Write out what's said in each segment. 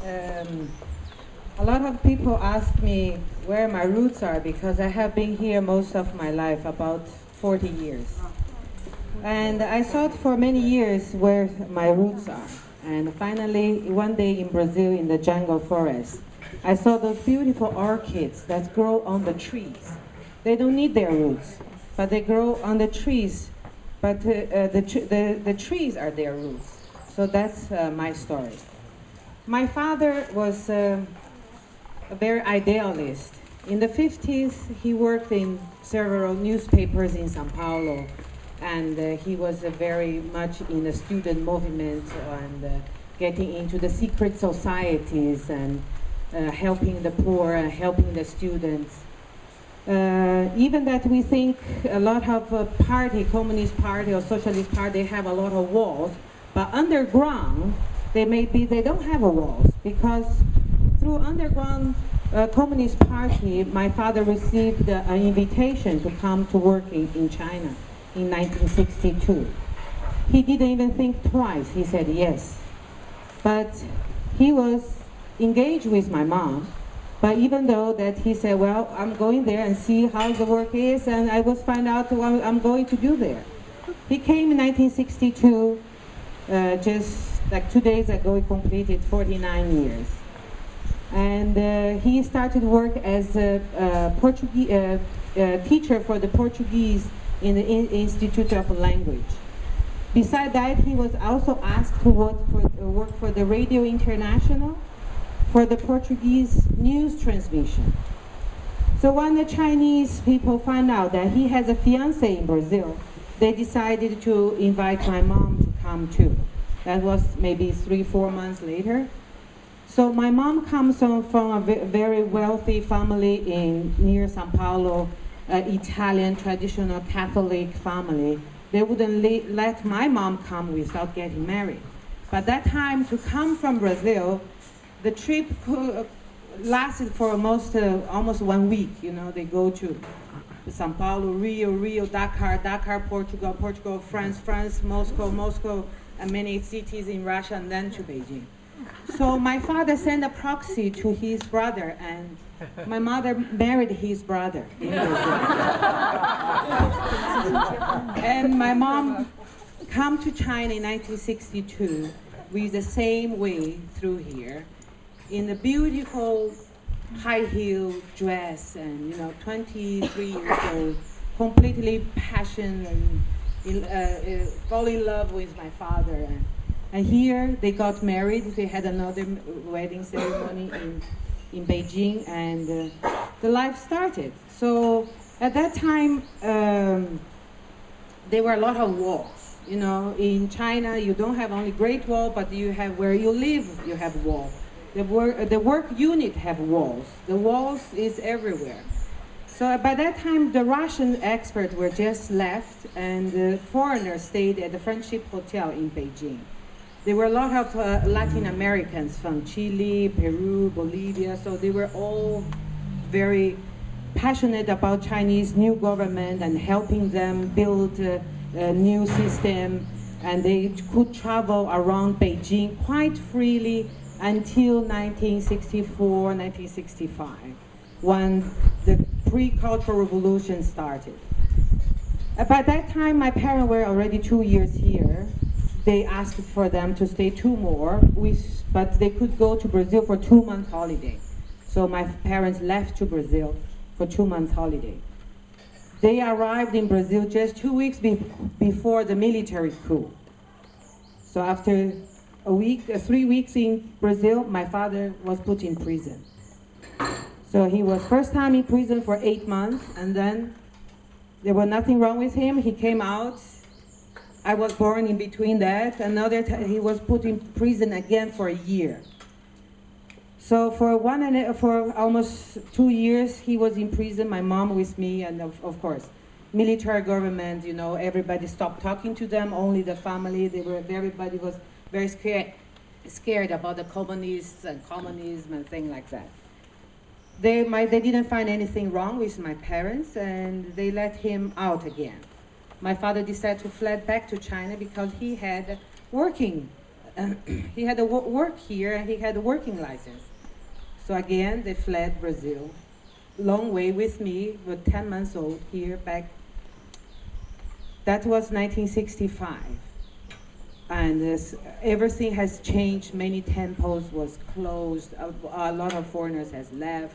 A lot of people ask me where my roots are because I have been here most of my life, about 40 years. And I thought for many years where my roots are. And finally, one day in Brazil, in the jungle forest, I saw those beautiful orchids that grow on the trees. They don't need their roots, but they grow on the trees. But the trees are their roots. So that's my story. My father was a very idealist. In the 50s, he worked in several newspapers in São Paulo, and he was very much in the student movement and getting into the secret societies and helping the poor and helping the students. Even that we think a lot of party, Communist Party or Socialist Party, they have a lot of walls, but underground, they don't have a walls, because through underground Communist Party, my father received an invitation to come to work in China in 1962. He didn't even think twice, he said yes. But he was engaged with my mom, but even though that he said, well, I'm going there and see how the work is, and I will find out what I'm going to do there. He came in 1962, just like 2 days ago, he completed 49 years. And he started work as a Portuguese teacher for the Portuguese in the Institute of Language. Besides that, he was also asked to work for the Radio International for the Portuguese news transmission. So when the Chinese people found out that he has a fiancé in Brazil, they decided to invite my mom to come too. That was maybe 3-4 months later. So my mom comes from a very wealthy family near São Paulo, Italian traditional Catholic family. They wouldn't let my mom come without getting married. But that time, to come from Brazil, the trip lasted for almost 1 week. You know, they go to São Paulo, Rio, Dakar, Portugal, France, Moscow, and many cities in Russia, and then to Beijing. So my father sent a proxy to his brother, and my mother married his brother. And my mom came to China in 1962 with the same way through here, in a beautiful high heel dress, and 23 years old, completely passionate and fall in love with my father. And here they got married. They had another wedding ceremony in Beijing, and the life started. So at that time, there were a lot of walls. In China, you don't have only Great Wall, but you have where you live, you have walls. The work unit have walls. The walls is everywhere. So by that time, the Russian experts were just left, and the foreigners stayed at the Friendship Hotel in Beijing. There were a lot of Latin Americans from Chile, Peru, Bolivia, so they were all very passionate about Chinese new government and helping them build a new system, and they could travel around Beijing quite freely until 1964, 1965, when the pre-Cultural Revolution started. By that time, my parents were already 2 years here. They asked for them to stay 2 more, but they could go to Brazil for 2 months holiday. So my parents left to Brazil for 2 months holiday. They arrived in Brazil just 2 weeks before the military coup. So after 3 weeks in Brazil, my father was put in prison. So he was first time in prison for 8 months, and then there was nothing wrong with him. He came out. I was born in between that. Another time he was put in prison again for a year. So for almost 2 years he was in prison. My mom with me, and of course, military government. Everybody stopped talking to them. Only the family. Everybody was very scared about the communists and communism and things like that. They didn't find anything wrong with my parents, and they let him out again. My father decided to fly back to China because he had working he had to work here, and he had a working license. So again, they fled Brazil. Long way with me, with 10 months old here back. That was 1965. And everything has changed. Many temples was closed. A lot of foreigners has left.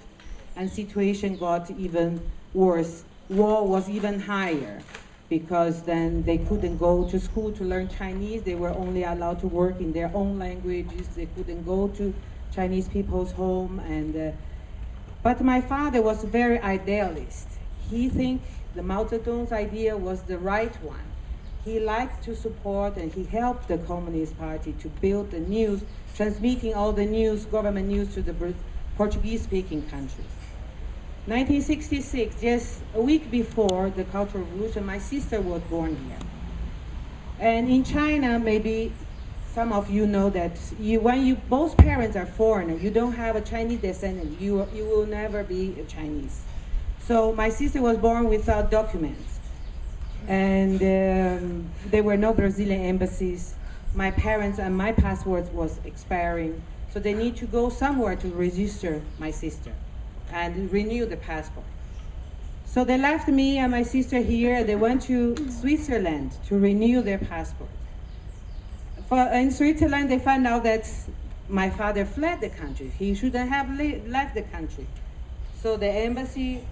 And situation got even worse. War was even higher, because then they couldn't go to school to learn Chinese. They were only allowed to work in their own languages. They couldn't go to Chinese people's home. But my father was very idealist. He think the Mao Zedong's idea was the right one. He liked to support, and he helped the Communist Party to build the news, transmitting all the news, government news, to the Portuguese-speaking countries. 1966, just a week before the Cultural Revolution, my sister was born here. And in China, maybe some of you know that when both parents are foreigner, you don't have a Chinese descendant, you will never be a Chinese. So my sister was born without documents. And there were no Brazilian embassies. My parents and my passport was expiring. So they need to go somewhere to register my sister and renew the passport. So they left me and my sister here. They went to Switzerland to renew their passport. In Switzerland, they found out that my father fled the country. He shouldn't have left the country. So the embassy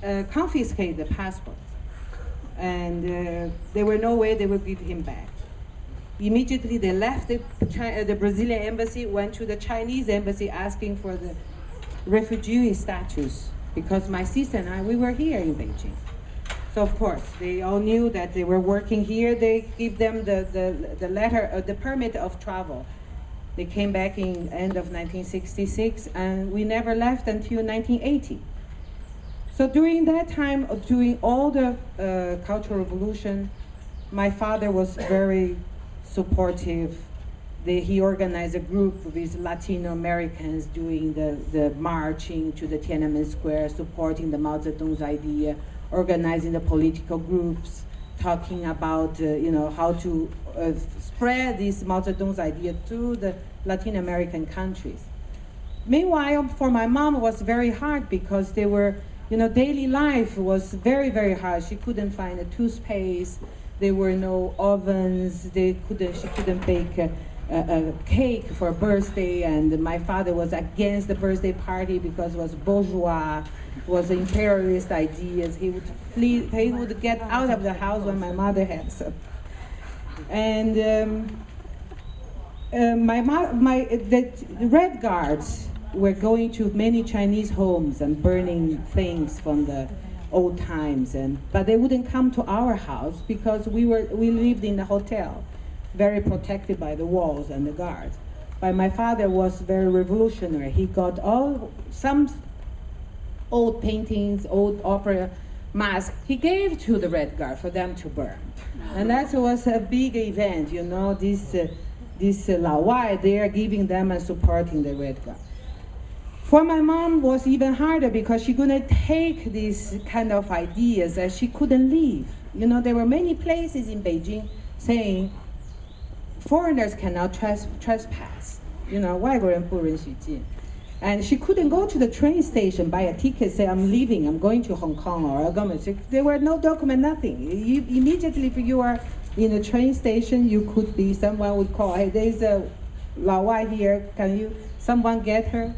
confiscated the passport. And there were no way they would give him back. Immediately they left the Brazilian embassy, went to the Chinese embassy asking for the refugee status, because my sister and I, we were here in Beijing. So of course, they all knew that they were working here. They give them the letter, the permit of travel. They came back in end of 1966, and we never left until 1980. So during that time, during all the Cultural Revolution, my father was very supportive. He organized a group with Latino Americans doing the marching to the Tiananmen Square, supporting the Mao Zedong's idea, organizing the political groups, talking about how to spread this Mao Zedong's idea to the Latin American countries. Meanwhile, for my mom, it was very hard, because they were, daily life was very, very hard. She couldn't find a toothpaste. There were no ovens. She couldn't bake a cake for a birthday. And my father was against the birthday party because it was bourgeois, was imperialist ideas. He would flee. He would get out of the house when my mother had some. And the Red Guards were going to many Chinese homes and burning things from the old times, but they wouldn't come to our house because we lived in a hotel, very protected by the walls and the guards. But my father was very revolutionary. He got some old paintings, old opera masks. He gave to the Red Guard for them to burn, and that was a big event. This Lao Wai, they are giving them and supporting the Red Guard. For my mom, was even harder because she couldn't take these kind of ideas, and she couldn't leave. There were many places in Beijing saying foreigners cannot trespass. 外国人不允许进. And she couldn't go to the train station, buy a ticket, say, I'm leaving, I'm going to Hong Kong, or there were no document, nothing. Immediately, if you are in a train station, you could be, someone would call, hey, there's a Lao Wai here, someone get her?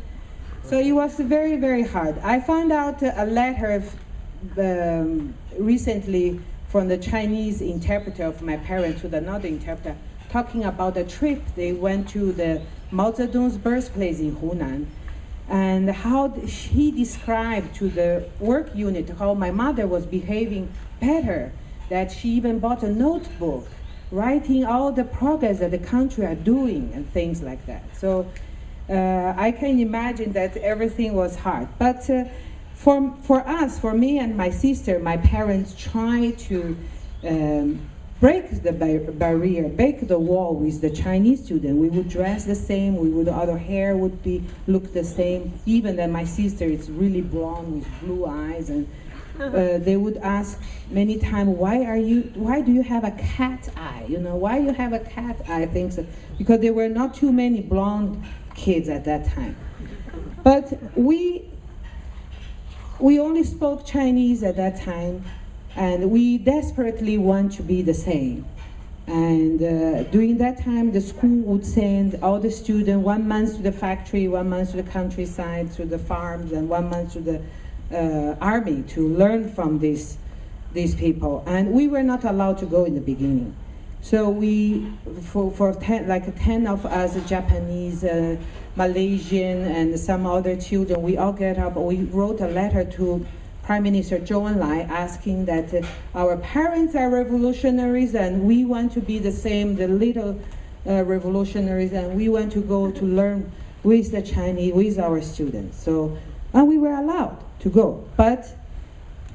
So it was very, very hard. I found out a letter recently from the Chinese interpreter of my parents to another interpreter, talking about a trip they went to the Mao Zedong's birthplace in Hunan, and how he described to the work unit how my mother was behaving better, that she even bought a notebook, writing all the progress that the country are doing and things like that. So I can imagine that everything was hard. But for us, for me and my sister, my parents tried to break the barrier, break the wall with the Chinese student. We would dress the same, our hair would look the same, even that my sister is really blonde with blue eyes, and they would ask many times, why do you have a cat eye? You know, why you have a cat eye? Things because there were not too many blonde kids at that time. But we only spoke Chinese at that time, and we desperately want to be the same. And during that time, the school would send all the students 1 month to the factory, 1 month to the countryside, to the farms, and 1 month to the army to learn from these people. And we were not allowed to go in the beginning. So we, for 10 of us, Japanese, Malaysian, and some other children, we all get up. We wrote a letter to Prime Minister Zhou Enlai asking that our parents are revolutionaries and we want to be the same, the little revolutionaries, and we want to go to learn with the Chinese, with our students. So, and we were allowed to go. But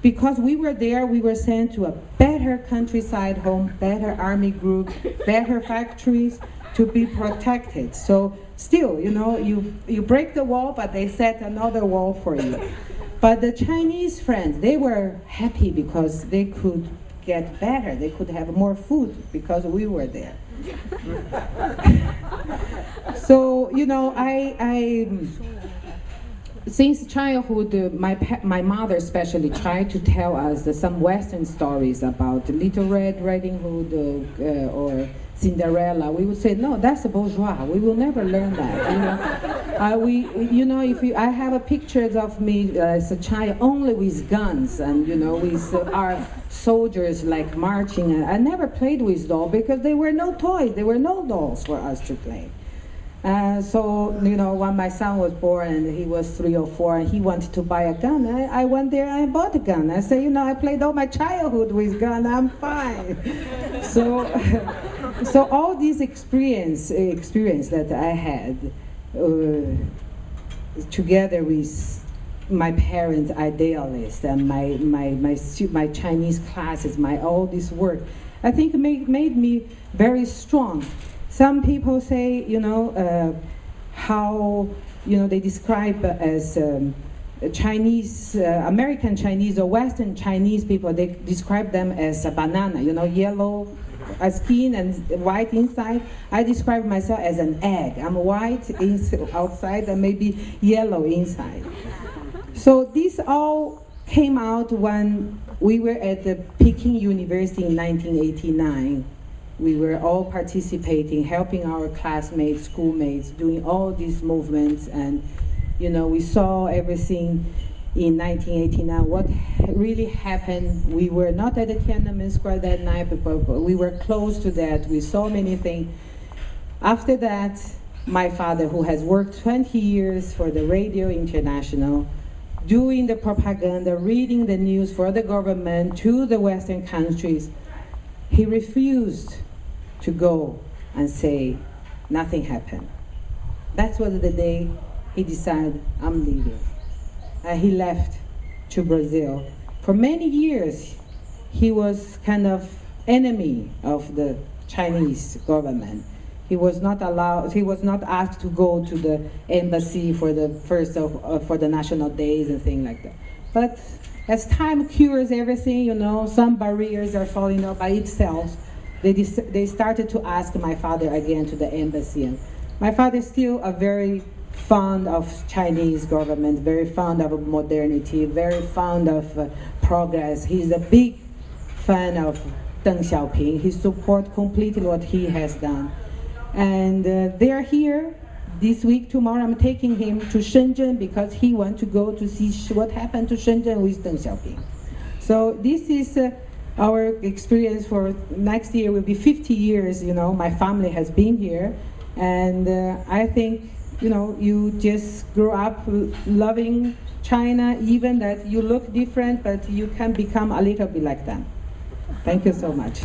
because we were there, we were sent to a better countryside home, better army group, better factories to be protected. So still, you know, you break the wall, but they set another wall for you. But the Chinese friends, they were happy because they could get better. They could have more food because we were there. So, you know, since childhood, my mother especially tried to tell us some Western stories about Little Red Riding Hood or Cinderella. We would say, no, that's a bourgeois. We will never learn that. You know, I have pictures of me as a child only with guns and, you know, with our soldiers like marching. I never played with dolls because there were no toys. There were no dolls for us to play. So, you know, when my son was born and he was 3 or 4 and he wanted to buy a gun, I went there and I bought a gun. I said, you know, I played all my childhood with gun, I'm fine. So all these experience that I had together with my parents, idealist, and my Chinese classes, all this work, I think made me very strong. Some people say, you know, how, you know, they describe as Chinese, American Chinese or Western Chinese people, they describe them as a banana, you know, yellow skin and white inside. I describe myself as an egg. I'm white outside and maybe yellow inside. So this all came out when we were at the Peking University in 1989. We were all participating, helping our classmates, schoolmates, doing all these movements, and you know, we saw everything in 1989, what really happened. We were not at the Tiananmen Square that night, but we were close to that. We saw many things. After that, my father, who has worked 20 years for the Radio International, doing the propaganda, reading the news for the government to the Western countries, he refused to go and say, nothing happened. That was the day he decided, I'm leaving. And he left to Brazil. For many years, he was kind of enemy of the Chinese government. He was not allowed, he was not asked to go to the embassy for the for the national days and things like that. But as time cures everything, you know, some barriers are falling out by itself. They started to ask my father again to the embassy. And my father is still a very fond of Chinese government, very fond of modernity, very fond of progress. He's a big fan of Deng Xiaoping. He supports completely what he has done. And they are here this week. Tomorrow I'm taking him to Shenzhen because he wants to go to see what happened to Shenzhen with Deng Xiaoping. So this is our experience for next year will be 50 years, you know, my family has been here. And I think, you know, you just grow up loving China, even that you look different, but you can become a little bit like them. Thank you so much.